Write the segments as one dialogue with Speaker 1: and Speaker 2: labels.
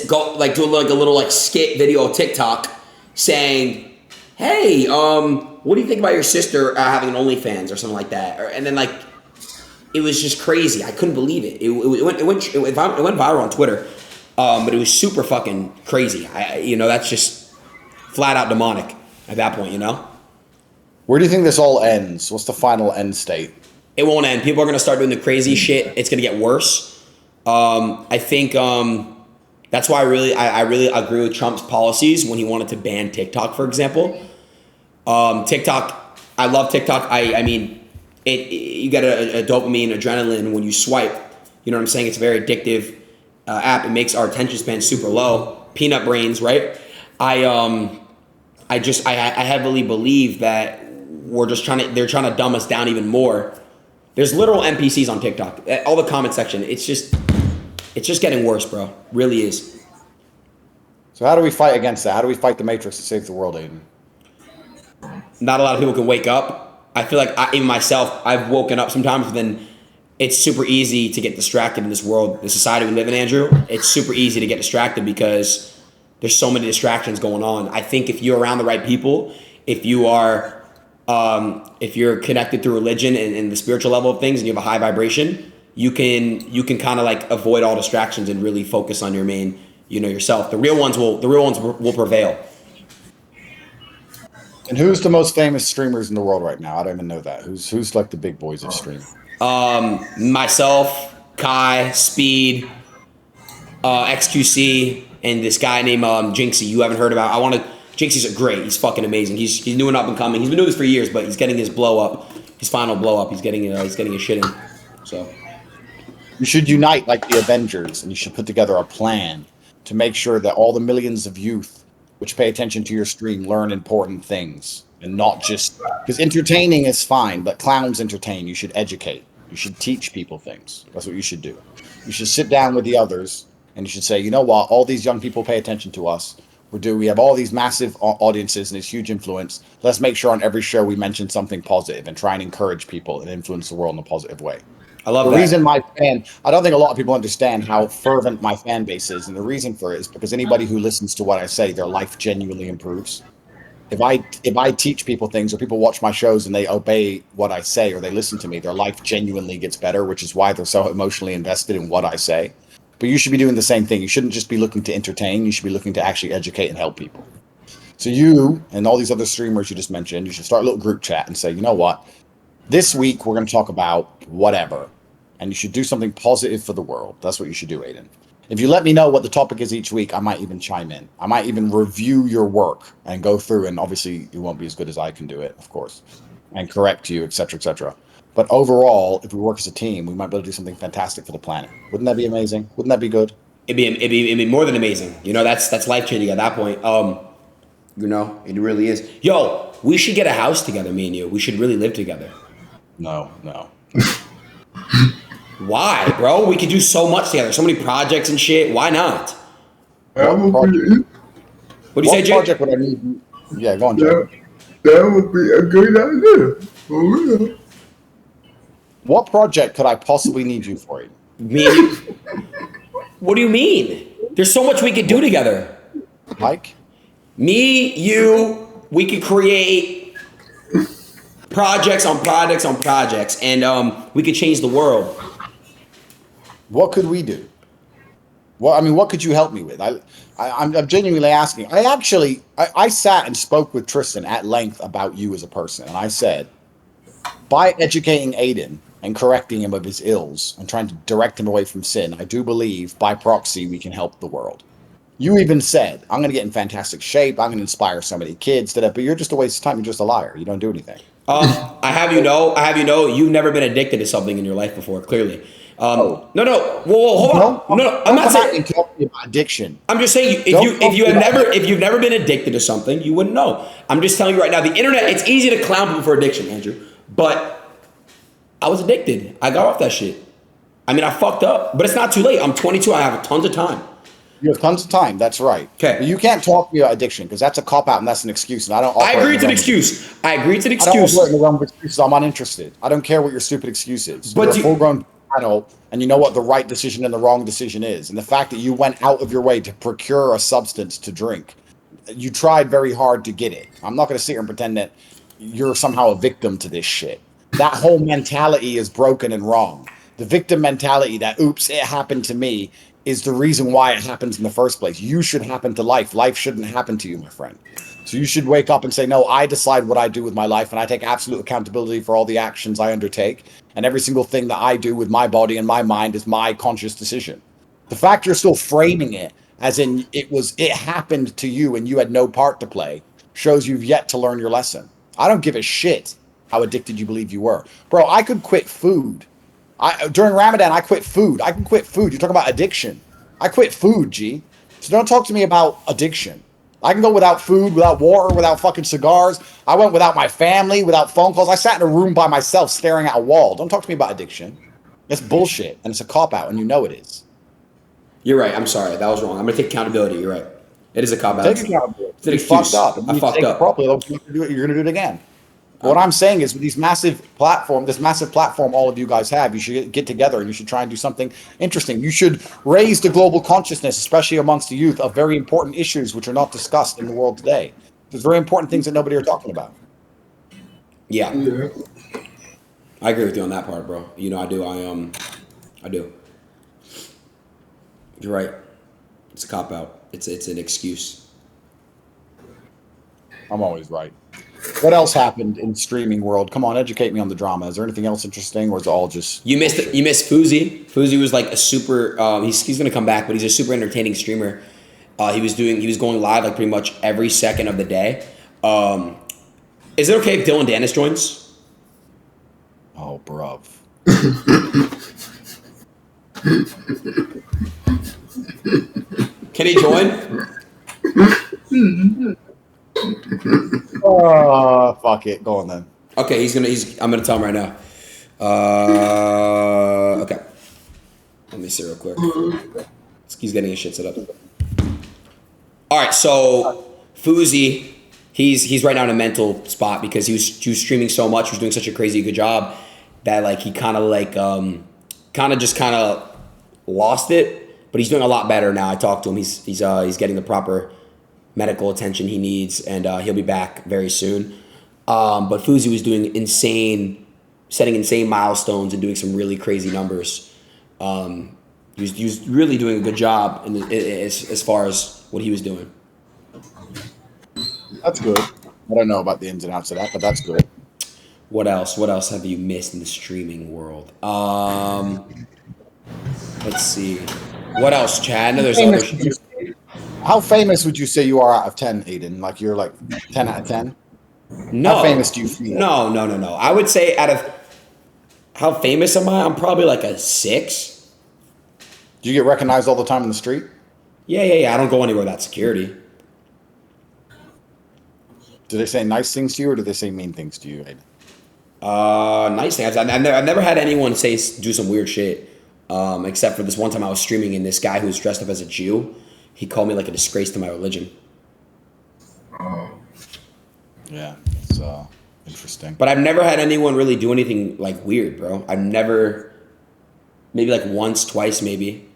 Speaker 1: go like do like a little like skit video TikTok saying, "Hey, what do you think about your sister having an OnlyFans or something like that?" And then like it was just crazy. I couldn't believe it. It went viral on Twitter, but it was super fucking crazy. That's just flat out demonic at that point.
Speaker 2: Where do you think this all ends? What's the final end state?
Speaker 1: It won't end. People are gonna start doing the crazy shit. It's gonna get worse. I think that's why I really agree with Trump's policies when he wanted to ban TikTok, for example. TikTok, I love TikTok. I mean, you get a dopamine, adrenaline when you swipe. You know what I'm saying? It's a very addictive app. It makes our attention span super low. Peanut brains, right? I heavily believe that they're trying to dumb us down even more. There's literal NPCs on TikTok. All the comment section, it's just getting worse, bro. Really is.
Speaker 2: So how do we fight against that? How do we fight the Matrix to save the world, Adin?
Speaker 1: Not a lot of people can wake up. I feel like even myself, I've woken up sometimes, but then it's super easy to get distracted in this world, the society we live in, Andrew. It's super easy to get distracted because there's so many distractions going on. I think if you're around the right people, if you're connected through religion and the spiritual level of things, and you have a high vibration, you can kind of like avoid all distractions and really focus on your main, yourself. The real ones will prevail.
Speaker 2: And who's the most famous streamers in the world right now? I don't even know that. Who's like the big boys of streaming?
Speaker 1: Myself, Kai, Speed, XQC, and this guy named Jinxie. You haven't heard about? Jinxie's great. He's fucking amazing. He's new and up and coming. He's been doing this for years, but he's getting his blow up, his final blow up. He's getting his shit in. So
Speaker 2: you should unite like the Avengers, and you should put together a plan to make sure that all the millions of youth which pay attention to your stream learn important things, and not just because entertaining is fine, but clowns entertain. You should educate. You should teach people things. That's what you should do. You should sit down with the others, and you should say, you know what? All these young people pay attention to us. We have all these massive audiences and this huge influence. Let's make sure on every show we mention something positive and try and encourage people and influence the world in a positive way.
Speaker 1: I love that.
Speaker 2: The reason I don't think a lot of people understand how fervent my fan base is, and the reason for it is because anybody who listens to what I say, their life genuinely improves. If I teach people things, or people watch my shows and they obey what I say, or they listen to me, their life genuinely gets better, which is why they're so emotionally invested in what I say. But you should be doing the same thing. You shouldn't just be looking to entertain. You should be looking to actually educate and help people. So you and all these other streamers you just mentioned, you should start a little group chat and say, you know what? This week we're going to talk about whatever. And you should do something positive for the world. That's what you should do, Adin. If you let me know what the topic is each week, I might even chime in. I might even review your work and go through, and obviously it won't be as good as I can do it, of course, and correct you, etc., etc. But overall, if we work as a team, we might be able to do something fantastic for the planet. Wouldn't that be amazing? Wouldn't that be good?
Speaker 1: It'd be more than amazing. That's life changing at that point. It really is. Yo, we should get a house together, me and you. We should really live together.
Speaker 2: No.
Speaker 1: Why, bro? We could do so much together. So many projects and shit. Why not?
Speaker 2: What
Speaker 1: do you say, Jake?
Speaker 2: Project would I need? Yeah, go on, Jake.
Speaker 3: That would be a good idea. For real.
Speaker 2: What project could I possibly need you for?
Speaker 1: Me? What do you mean? There's so much we could do together.
Speaker 2: Like?
Speaker 1: Me, you, we could create projects on projects on projects, and we could change the world.
Speaker 2: What could we do? What could you help me with? I'm genuinely asking. I sat and spoke with Tristan at length about you as a person, and I said, by educating Adin and correcting him of his ills and trying to direct him away from sin, I do believe by proxy we can help the world. You even said, I'm going to get in fantastic shape. I'm going to inspire so many kids. But you're just a waste of time. You're just a liar. You don't do anything.
Speaker 1: I have you know, you've never been addicted to something in your life before, clearly. No. Whoa, hold on. No, I'm not saying
Speaker 2: talk about addiction.
Speaker 1: I'm just saying if you've never been addicted to something, you wouldn't know. I'm just telling you right now, the internet, it's easy to clown people for addiction, Andrew. But I was addicted. I got off that shit. I fucked up, but it's not too late. I'm 22. I have tons of time.
Speaker 2: You have tons of time. That's right.
Speaker 1: Okay.
Speaker 2: But you can't talk to me about addiction because that's a cop out and that's an excuse. And I don't.
Speaker 1: I agree to the excuse. I don't operate in the realm of excuses.
Speaker 2: I'm uninterested. I don't care what your stupid excuse is.
Speaker 1: But
Speaker 2: you're a full-grown. channel and you know what the right decision and the wrong decision is. And the fact that you went out of your way to procure a substance to drink, you tried very hard to get it. I'm not going to sit here and pretend that you're somehow a victim to this shit. That whole mentality is broken and wrong. The victim mentality that, oops, it happened to me, is the reason why it happens in the first place. You should happen to life. Life shouldn't happen to you, my friend. So you should wake up and say, no, I decide what I do with my life, and I take absolute accountability for all the actions I undertake. And every single thing that I do with my body and my mind is my conscious decision. The fact you're still framing it as in it happened to you and you had no part to play shows you've yet to learn your lesson. I don't give a shit how addicted you believe you were. Bro, I could quit food. During Ramadan, I quit food. I can quit food. You're talking about addiction. I quit food, G. So don't talk to me about addiction. I can go without food, without water, without fucking cigars. I went without my family, without phone calls. I sat in a room by myself staring at a wall. Don't talk to me about addiction. It's bullshit, and it's a cop-out, and you know it is.
Speaker 1: You're right. I'm sorry. That was wrong. I'm going to take accountability. You're right. It is a cop-out.
Speaker 2: Take accountability.
Speaker 1: It's an
Speaker 2: You
Speaker 1: excuse.
Speaker 2: fucked up.
Speaker 1: I fucked up.
Speaker 2: Properly, you're going to do it again. What I'm saying is, with this massive platform all of you guys have, you should get together and you should try and do something interesting. You should raise the global consciousness, especially amongst the youth, of very important issues which are not discussed in the world today. There's very important things that nobody are talking about.
Speaker 1: Yeah.
Speaker 3: Yeah.
Speaker 1: I agree with you on that part, bro. You know, I do. I do. You're right. It's a cop-out. It's an excuse.
Speaker 2: I'm always right. What else happened in the streaming world? Come on, educate me on the drama. Is there anything else interesting, or is it all just...
Speaker 1: You missed Fuzi. Fuzi was like a super. He's gonna come back, but he's a super entertaining streamer. He was going live like pretty much every second of the day. Is it okay if Dillon Danis joins?
Speaker 2: Oh, bruv.
Speaker 1: Can he join?
Speaker 2: Oh, fuck it. Go on then.
Speaker 1: Okay, I'm gonna tell him right now. Okay. Let me see real quick. He's getting his shit set up. All right, so Fuzi, he's right now in a mental spot because he was streaming so much, he was doing such a crazy good job that like he kind of lost it, but he's doing a lot better now. I talked to him. He's getting the proper medical attention he needs, and he'll be back very soon. But Fuzi was doing setting insane milestones and doing some really crazy numbers. He was really doing a good job as far as what he was doing.
Speaker 2: That's good. I don't know about the ins and outs of that, but that's good.
Speaker 1: What else have you missed in the streaming world? Let's see. What else, Chad? I know there's other.
Speaker 2: How famous would you say you are out of 10, Adin? Like you're like 10 out of 10?
Speaker 1: No.
Speaker 2: How famous do you feel?
Speaker 1: No. I would say out of how famous am I? I'm probably like a 6.
Speaker 2: Do you get recognized all the time in the street?
Speaker 1: Yeah. I don't go anywhere without security.
Speaker 2: Do they say nice things to you, or do they say mean things to you, Adin?
Speaker 1: Nice things. I've never had anyone do some weird shit, except for this one time I was streaming and this guy who was dressed up as a Jew, he called me like a disgrace to my religion.
Speaker 2: Yeah, it's interesting.
Speaker 1: But I've never had anyone really do anything like weird, bro. I've never, maybe like once, twice, maybe.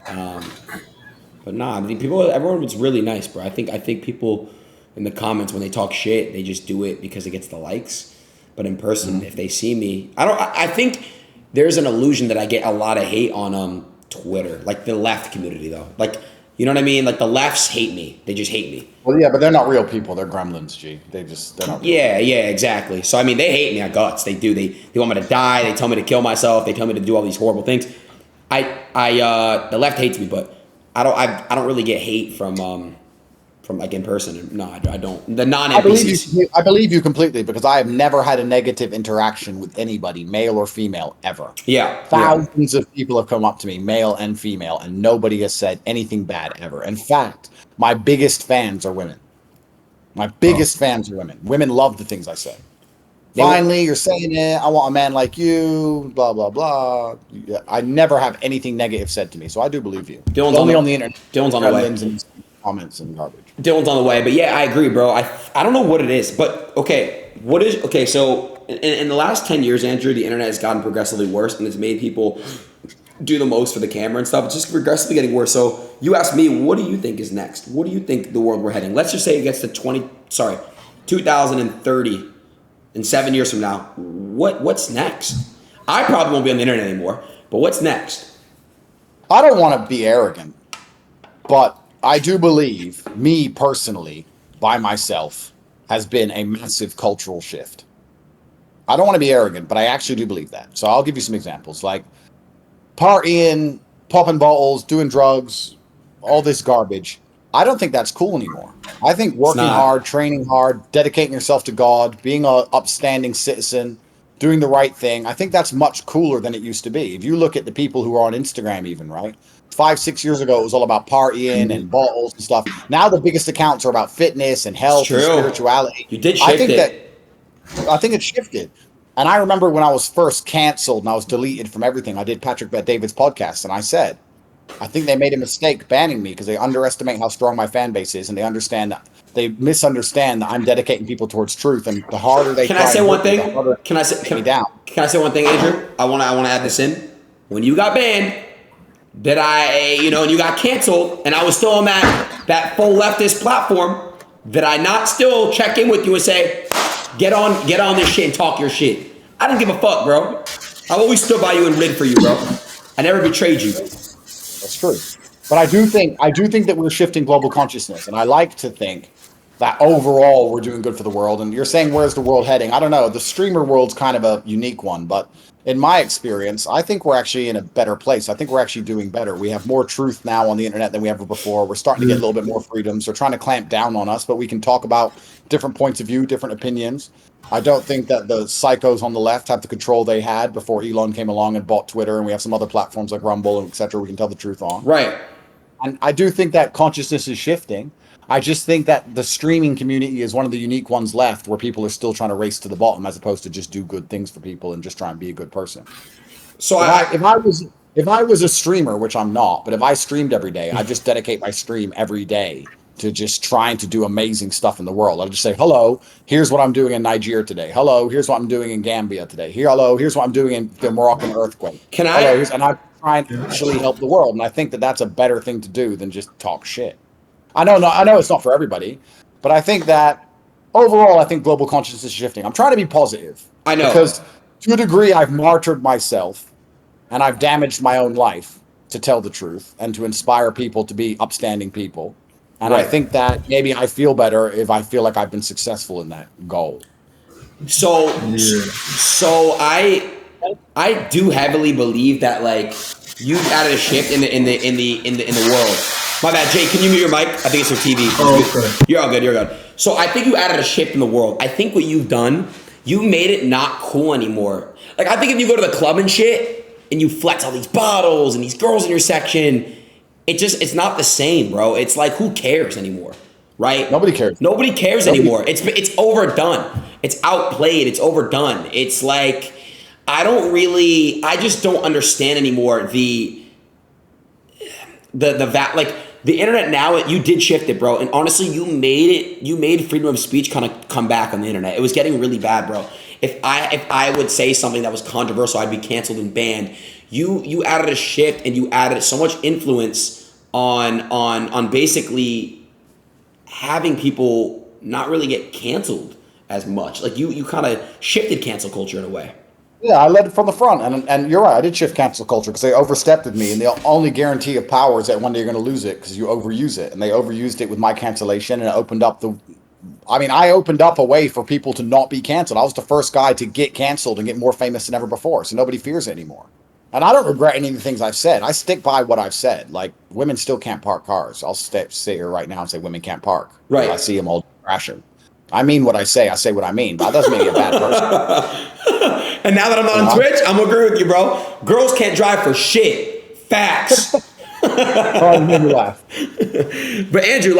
Speaker 1: But nah, I mean, everyone was really nice, bro. I think people in the comments when they talk shit, they just do it because it gets the likes. But in person, if they see me, I think there's an illusion that I get a lot of hate on Twitter, like the left community though. Like, you know what I mean? Like the lefts hate me. They just hate me.
Speaker 2: Well, yeah, but they're not real people. They're gremlins, G. They're not real.
Speaker 1: Yeah, exactly. So I mean, they hate me on guts. They do. They want me to die. They tell me to kill myself. They tell me to do all these horrible things. The left hates me, but I don't really get hate from like in person. No, I don't. The non-NPCs.
Speaker 2: I believe you completely, because I have never had a negative interaction with anybody, male or female, ever.
Speaker 1: Yeah.
Speaker 2: Thousands of people have come up to me, male and female, and nobody has said anything bad ever. In fact, my biggest fans are women. My biggest fans are women. Women love the things I say. Finally, you're saying it. I want a man like you. Blah blah blah. I never have anything negative said to me, so I do believe you.
Speaker 1: Dillon's
Speaker 2: only on the internet.
Speaker 1: Dillon's on the way.
Speaker 2: And comments and garbage.
Speaker 1: Dillon's on the way, but yeah, I agree, bro. I don't know what it is, but okay. So in the last 10 years, Andrew, the internet has gotten progressively worse, and it's made people do the most for the camera and stuff. It's just progressively getting worse. So you asked me, what do you think is next? What do you think the world we're heading? Let's just say it gets to 2030, in 7 years from now. What's next? I probably won't be on the internet anymore, but what's next?
Speaker 2: I don't want to be arrogant, but I do believe, me personally, by myself, has been a massive cultural shift. I don't want to be arrogant, but I actually do believe that. So I'll give you some examples, like partying, popping bottles, doing drugs, all this garbage. I don't think that's cool anymore. I think working hard, training hard, dedicating yourself to God, being an upstanding citizen, doing the right thing, I think that's much cooler than it used to be. If you look at the people who are on Instagram even, right? 5-6 years ago, it was all about partying and bottles and stuff. Now the biggest accounts are about fitness and health and spirituality.
Speaker 1: You did shift
Speaker 2: I think it shifted. And I remember when I was first canceled and I was deleted from everything, I did Patrick Bet David's podcast, and I said, I think they made a mistake banning me because they underestimate how strong my fan base is, and they misunderstand that I'm dedicating people towards truth, and the harder they
Speaker 1: Can I say one thing?
Speaker 2: Can I say
Speaker 1: one thing, Andrew? I want to add this in. When you got banned, and you got canceled, and I was still on that full leftist platform, did I not still check in with you and say, get on this shit and talk your shit? I didn't give a fuck, bro. I've always stood by you and rid for you, bro. I never betrayed you.
Speaker 2: That's true. But I do think that we're shifting global consciousness, and I like to think that overall we're doing good for the world. And you're saying, where's the world heading? I don't know. The streamer world's kind of a unique one, but in my experience, I think we're actually in a better place. I think we're actually doing better. We have more truth now on the internet than we ever before. We're starting to get a little bit more freedom. So trying to clamp down on us, but we can talk about different points of view, different opinions. I don't think that the psychos on the left have the control they had before Elon came along and bought Twitter, and we have some other platforms like Rumble and et cetera we can tell the truth on.
Speaker 1: Right.
Speaker 2: And I do think that consciousness is shifting. I just think that the streaming community is one of the unique ones left where people are still trying to race to the bottom as opposed to just do good things for people and just try and be a good person. So if I was a streamer, which I'm not, but if I streamed every day, I just dedicate my stream every day to just trying to do amazing stuff in the world. I'll just say, hello, here's what I'm doing in Nigeria today. Hello, here's what I'm doing in Gambia today. Hello, here's what I'm doing in the Moroccan earthquake.
Speaker 1: And
Speaker 2: I'm trying to actually help the world. And I think that that's a better thing to do than just talk shit. I know it's not for everybody, but I think that overall, I think global consciousness is shifting. I'm trying to be positive.
Speaker 1: I know.
Speaker 2: Because to a degree, I've martyred myself and I've damaged my own life to tell the truth and to inspire people to be upstanding people. And I think that maybe I feel better if I feel like I've been successful in that goal.
Speaker 1: So I do heavily believe that like you added a shift in the world. My bad, Jay. Can you mute your mic? I think it's your TV.
Speaker 3: Okay.
Speaker 1: You're all good. You're good. So I think you added a shift in the world. I think what you've done, you made it not cool anymore. Like I think if you go to the club and shit and you flex all these bottles and these girls in your section, it's not the same, bro. It's like who cares anymore, right?
Speaker 2: Nobody cares.
Speaker 1: Nobody cares anymore. It's overdone. It's outplayed. It's overdone. It's like I just don't understand anymore the like the internet now. You did shift it, bro, and honestly, you made freedom of speech kind of come back on the internet. It was getting really bad, bro. If I would say something that was controversial, I'd be canceled and banned. You added a shift and you added so much influence on basically having people not really get canceled as much. Like you kind of shifted cancel culture in a way.
Speaker 2: Yeah, I led it from the front, and you're right. I did shift cancel culture because they overstepped with me, and the only guarantee of power is that one day you're going to lose it because you overuse it, and they overused it with my cancellation, and it opened up I opened up a way for people to not be canceled. I was the first guy to get canceled and get more famous than ever before, so nobody fears it anymore. And I don't regret any of the things I've said. I stick by what I've said. Like, women still can't park cars. I'll sit here right now and say women can't park.
Speaker 1: Right.
Speaker 2: I see them all crashing. I mean what I say what I mean, but that doesn't make me a bad person.
Speaker 1: And now that I'm not on Twitch, I'm gonna agree with you, bro. Girls can't drive for shit. Facts.
Speaker 2: Oh, you made me laugh.
Speaker 1: But Andrew,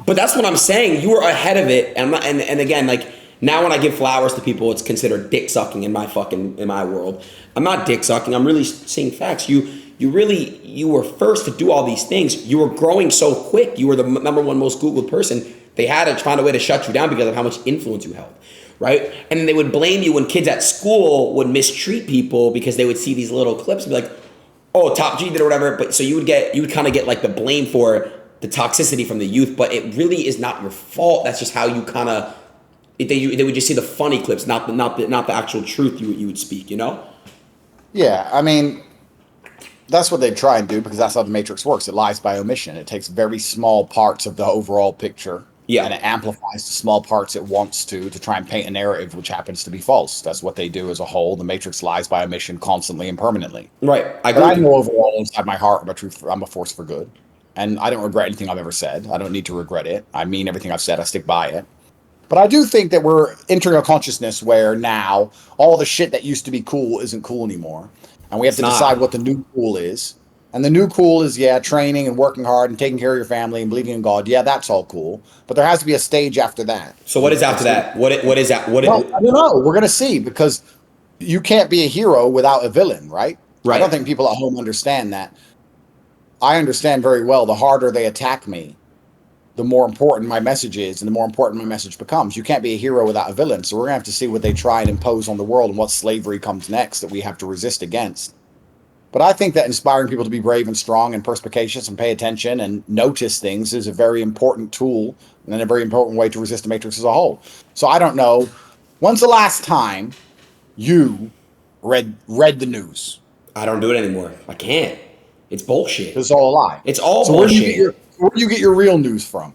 Speaker 1: but that's what I'm saying. You were ahead of it, and again, like now when I give flowers to people, it's considered dick sucking in my world. I'm not dick sucking. I'm really seeing facts. You were first to do all these things. You were growing so quick. You were the #1 most Googled person. They had to find a way to shut you down because of how much influence you held. right? And then they would blame you when kids at school would mistreat people because they would see these little clips and be like, oh, Top G did or whatever. But so you would kind of get like the blame for the toxicity from the youth, but it really is not your fault. That's just how you kind of, they would just see the funny clips, not the actual truth you would speak, you know?
Speaker 2: Yeah, I mean, that's what they try and do because that's how the Matrix works. It lies by omission. It takes very small parts of the overall picture, and it amplifies the small parts it wants to try and paint a narrative which happens to be false. That's what they do as a whole. The Matrix lies by omission constantly and permanently.
Speaker 1: Right.
Speaker 2: But I know overall inside my heart, I'm a force for good. And I don't regret anything I've ever said. I don't need to regret it. I mean everything I've said. I stick by it. But I do think that we're entering a consciousness where now all the shit that used to be cool isn't cool anymore. And we have to decide what the new cool is. And the new cool is, training and working hard and taking care of your family and believing in God. Yeah, that's all cool. But there has to be a stage after that.
Speaker 1: So what is after that? What is that? I
Speaker 2: don't know. We're going to see because you can't be a hero without a villain, right? I don't think people at home understand that. I understand very well the harder they attack me, the more important my message is and the more important my message becomes. You can't be a hero without a villain. So we're going to have to see what they try and impose on the world and what slavery comes next that we have to resist against. But I think that inspiring people to be brave and strong and perspicacious and pay attention and notice things is a very important tool and a very important way to resist the Matrix as a whole. So I don't know. When's the last time you read the news?
Speaker 1: I don't do it anymore. I can't. It's bullshit.
Speaker 2: It's all a lie.
Speaker 1: It's all bullshit.
Speaker 2: Where do you get your real news from?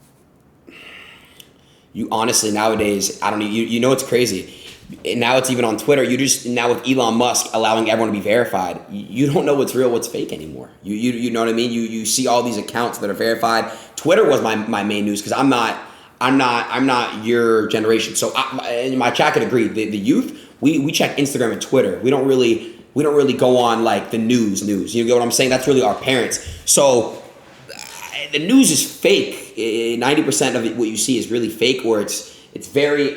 Speaker 1: You honestly nowadays, I don't know. You know it's crazy. Now it's even on Twitter. Now with Elon Musk allowing everyone to be verified, you don't know what's real, what's fake anymore. You know what I mean? You see all these accounts that are verified. Twitter was my main news because I'm not your generation. So and my chat could agree. The youth, we check Instagram and Twitter. We don't really go on like the news. You get what I'm saying? That's really our parents. So the news is fake. 90% of what you see is really fake, or it's very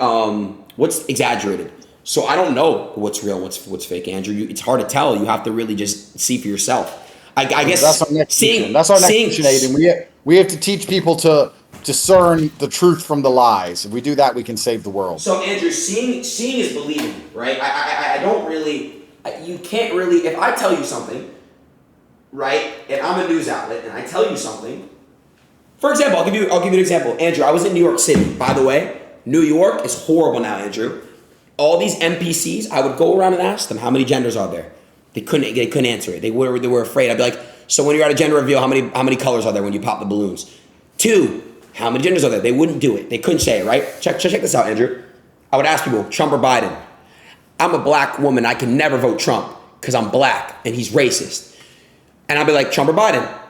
Speaker 1: what's exaggerated. So I don't know what's real, what's fake, Andrew. It's hard to tell. You have to really just see for yourself. I guess
Speaker 2: that's our next mission. That's our next mission, Adin. We have to teach people to discern the truth from the lies. If we do that, we can save the world.
Speaker 1: So Andrew, seeing is believing, right? I don't really. You can't really. If I tell you something, right, and I'm a news outlet, and I tell you something. For example, I'll give you an example. Andrew, I was in New York City. By the way, New York is horrible now, Andrew. All these NPCs, I would go around and ask them how many genders are there. They couldn't answer it. They were afraid. I'd be like, so when you're at a gender reveal, how many colors are there when you pop the balloons? 2, how many genders are there? They wouldn't do it. They couldn't say it, right? Check this out, Andrew. I would ask people, Trump or Biden? I'm a black woman. I can never vote Trump because I'm black and he's racist. And I'd be like, Trump or Biden?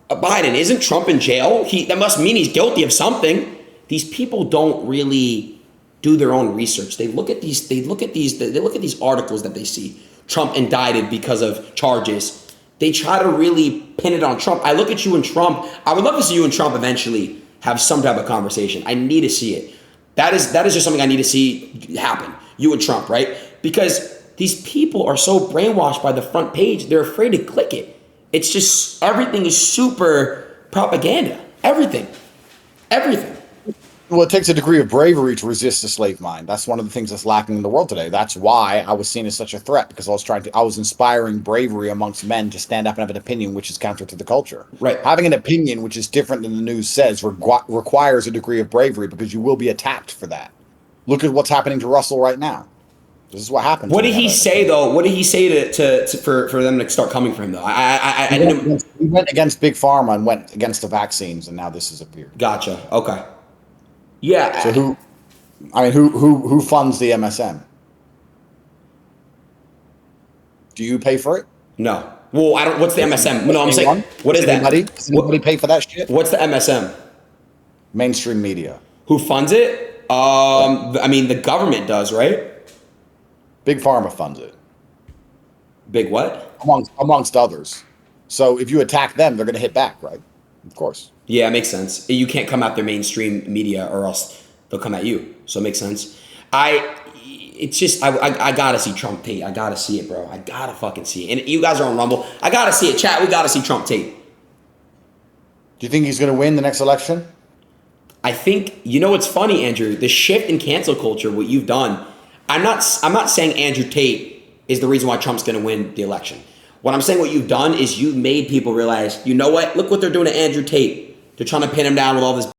Speaker 1: Biden, isn't Trump in jail? That must mean he's guilty of something. These people don't really do their own research. They look at these articles that they see. Trump indicted because of charges. They try to really pin it on Trump. I look at you and Trump. I would love to see you and Trump eventually have some type of conversation. I need to see it. That is just something I need to see happen. You and Trump, right? Because these people are so brainwashed by the front page, they're afraid to click it. It's just, everything is super propaganda. Everything.
Speaker 2: Well, it takes a degree of bravery to resist the slave mind. That's one of the things that's lacking in the world today. That's why I was seen as such a threat, because I was inspiring bravery amongst men to stand up and have an opinion which is counter to the culture.
Speaker 1: Right.
Speaker 2: Having an opinion which is different than the news says requires a degree of bravery, because you will be attacked for that. Look at what's happening to Russell right now. This is what happens.
Speaker 1: What did he say though? What did he say for them to start coming for him though?
Speaker 2: He went against Big Pharma and went against the vaccines, and now this has appeared.
Speaker 1: Gotcha. Okay. Yeah.
Speaker 2: So who funds the MSM? Do you pay for it?
Speaker 1: No. Well, I don't. What's the MSM? No, I'm saying. What is that?
Speaker 2: Does anybody pay for that shit?
Speaker 1: What's the MSM?
Speaker 2: Mainstream media.
Speaker 1: Who funds it? I mean, the government does, right?
Speaker 2: Big Pharma funds it.
Speaker 1: Big what?
Speaker 2: Amongst others. So if you attack them, they're going to hit back, right? Of course.
Speaker 1: Yeah, it makes sense. You can't come at their mainstream media, or else they'll come at you. So it makes sense. I gotta see Trump TATE. I gotta see it, bro. I gotta fucking see it. And you guys are on Rumble. I gotta see it. Chat, we gotta see Trump TATE.
Speaker 2: Do you think he's going to win the next election?
Speaker 1: I think, you know what's funny, Andrew? The shift in cancel culture, what you've done, I'm not saying Andrew Tate is the reason why Trump's going to win the election. What I'm saying, what you've done is you've made people realize, you know what? Look what they're doing to Andrew Tate. They're trying to pin him down with all this